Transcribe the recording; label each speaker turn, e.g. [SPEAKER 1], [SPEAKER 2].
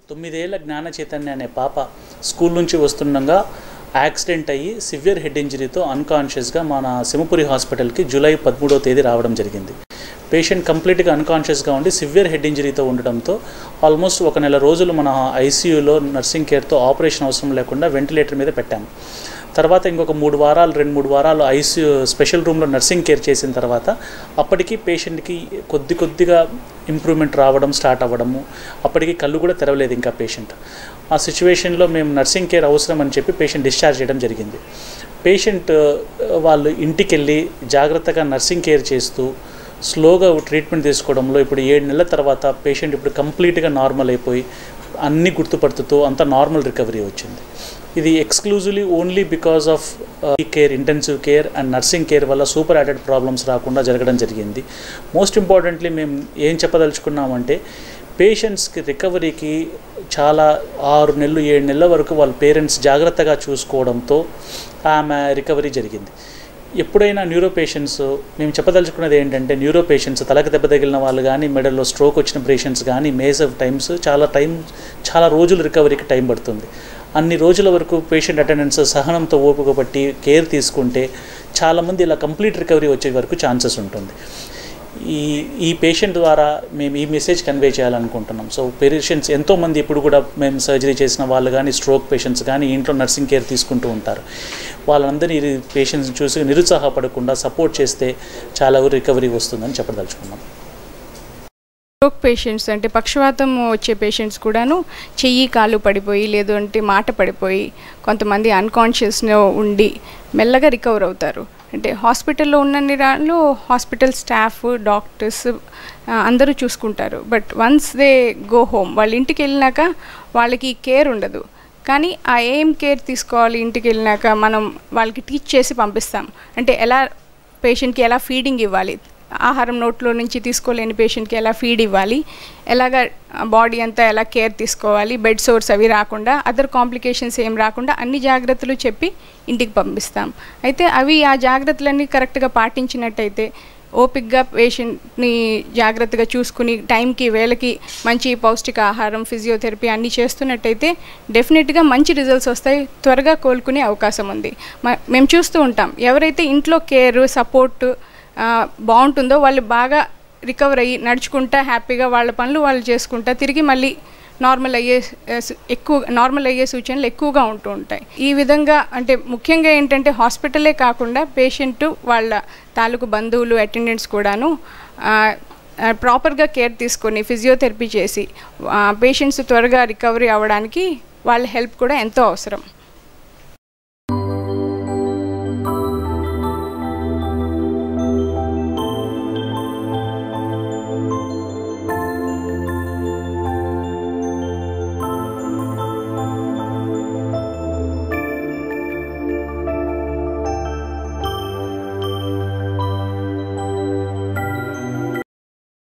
[SPEAKER 1] 9 ఏళ్ల జ్ఞాన చైతన్య అనే పాప స్కూల్ నుంచి వస్తుండగా యాక్సిడెంట్ అయ్యి సివియర్ హెడ్ ఇంజరీతో అన్కాన్షియస్గా మన సింహపురి హాస్పిటల్కి జూలై 13వ తేదీ రావడం జరిగింది. పేషెంట్ కంప్లీట్గా అన్కాన్షియస్గా ఉండి సివియర్ హెడ్ ఇంజరీతో ఉండడంతో ఆల్మోస్ట్ 1 నెల రోజులు మన ఐసీయూలో నర్సింగ్ కేర్తో ఆపరేషన్ అవసరం లేకుండా వెంటిలేటర్ మీద పెట్టాము. తర్వాత ఇంకొక 2-3 వారాలు ఐసీయూ స్పెషల్ రూమ్లో నర్సింగ్ కేర్ చేసిన తర్వాత అప్పటికి పేషెంట్కి కొద్దిగా ఇంప్రూవ్మెంట్ రావడం స్టార్ట్ అవ్వడము, అప్పటికి కళ్ళు కూడా తెరవలేదు ఇంకా పేషెంట్. ఆ సిచ్యువేషన్లో మేము నర్సింగ్ కేర్ అవసరం అని చెప్పి పేషెంట్ డిశ్చార్జ్ చేయడం జరిగింది. పేషెంట్ వాళ్ళు ఇంటికి వెళ్ళి జాగ్రత్తగా నర్సింగ్ కేర్ చేస్తూ స్లోగా ట్రీట్మెంట్ తీసుకోవడంలో ఇప్పుడు 7 నెలల తర్వాత పేషెంట్ ఇప్పుడు కంప్లీట్గా నార్మల్ అయిపోయి అన్నీ గుర్తుపడుతూ అంతా నార్మల్ రికవరీ వచ్చింది. ఇది exclusively only because of care, intensive care and nursing care వల్ల సూపర్ యాడెడ్ ప్రాబ్లమ్స్ రాకుండా జరగడం జరిగింది. మోస్ట్ ఇంపార్టెంట్లీ మేము ఏం చెప్పదలుచుకున్నామంటే పేషెంట్స్కి రికవరీకి చాలా 6 నెలలు 7 నెలల వరకు వాళ్ళ పేరెంట్స్ జాగ్రత్తగా చూసుకోవడంతో ఆమె రికవరీ జరిగింది. ఎప్పుడైనా న్యూరో పేషెంట్స్ మేము చెప్పదలుచుకున్నది ఏంటంటే న్యూరో పేషెంట్స్ తలకు దెబ్బ తగిలిన వాళ్ళు కానీ మెడల్లో స్ట్రోక్ వచ్చిన పేషెంట్స్ కానీ మేసివ్ టైమ్స్ చాలా రోజులు రికవరీకి టైం పడుతుంది. అన్ని రోజుల వరకు పేషెంట్ అటెండెన్స్ సహనంతో ఓపిక పట్టి కేర్ తీసుకుంటే చాలామంది ఇలా కంప్లీట్ రికవరీ వచ్చే వరకు ఛాన్సెస్ ఉంటుంది. ఈ పేషెంట్ ద్వారా మేము ఈ మెసేజ్ కన్వే చేయాలనుకుంటున్నాం. సో పేషెంట్స్ ఎంతోమంది ఇప్పుడు కూడా మేము సర్జరీ చేసిన వాళ్ళు కానీ స్ట్రోక్ పేషెంట్స్ కానీ ఇంట్లో నర్సింగ్ కేర్ తీసుకుంటూ ఉంటారు. వాళ్ళందరినీ పేషెంట్స్ని చూసి నిరుత్సాహపడకుండా సపోర్ట్ చేస్తే చాలా రికవరీ వస్తుందని చెప్పదలుచుకున్నాం.
[SPEAKER 2] స్ట్రోక్ పేషెంట్స్ అంటే పక్షవాతం వచ్చే పేషెంట్స్ కూడాను చెయ్యి కాలు పడిపోయి లేదు అంటే మాట పడిపోయి కొంతమంది అన్కాన్షియస్లో ఉండి మెల్లగా రికవర్ అవుతారు. అంటే హాస్పిటల్లో ఉన్నన్ని రాళ్ళు హాస్పిటల్ స్టాఫ్ డాక్టర్స్ అందరూ చూసుకుంటారు. But once they go home వాళ్ళ ఇంటికి వెళ్ళినాక వాళ్ళకి కేర్ ఉండదు. కానీ ఆ ఏం కేర్ తీసుకోవాలి ఇంటికి వెళ్ళినాక మనం వాళ్ళకి టీచ్ చేసి పంపిస్తాం. అంటే ఎలా పేషెంట్కి ఎలా ఫీడింగ్ ఇవ్వాలి, ఆహారం నోట్లో నుంచి తీసుకోలేని పేషెంట్కి ఎలా ఫీడ్ ఇవ్వాలి, ఎలాగ బాడీ అంతా ఎలా కేర్ తీసుకోవాలి, బెడ్ సోర్స్ అవి రాకుండా అదర్ కాంప్లికేషన్స్ ఏం రాకుండా అన్ని జాగ్రత్తలు చెప్పి ఇంటికి పంపిస్తాం. అయితే ఆ జాగ్రత్తలన్నీ కరెక్ట్గా పాటించినట్టయితే ఓపిక్గా పేషెంట్ని జాగ్రత్తగా చూసుకుని టైంకి వేళకి మంచి పౌష్టిక ఆహారం ఫిజియోథెరపీ అన్నీ చేస్తున్నట్టయితే డెఫినెట్గా మంచి రిజల్ట్స్ వస్తాయి, త్వరగా కోలుకునే అవకాశం ఉంది. మేము చూస్తూ ఉంటాం ఎవరైతే ఇంట్లో కేర్ సపోర్ట్ బాగుంటుందో వాళ్ళు బాగా రికవర్ అయ్యి నడుచుకుంటా హ్యాపీగా వాళ్ళ పనులు వాళ్ళు చేసుకుంటా తిరిగి మళ్ళీ నార్మల్ అయ్యే సూచనలు ఎక్కువగా ఉంటూ ఉంటాయి. ఈ విధంగా అంటే ముఖ్యంగా ఏంటంటే హాస్పిటలే కాకుండా పేషెంట్ వాళ్ళ తాలూకు బంధువులు అటెండెంట్స్ కూడాను ప్రాపర్గా కేర్ తీసుకొని ఫిజియోథెరపీ చేసి పేషెంట్స్ త్వరగా రికవరీ అవ్వడానికి వాళ్ళ హెల్ప్ కూడా ఎంతో అవసరం.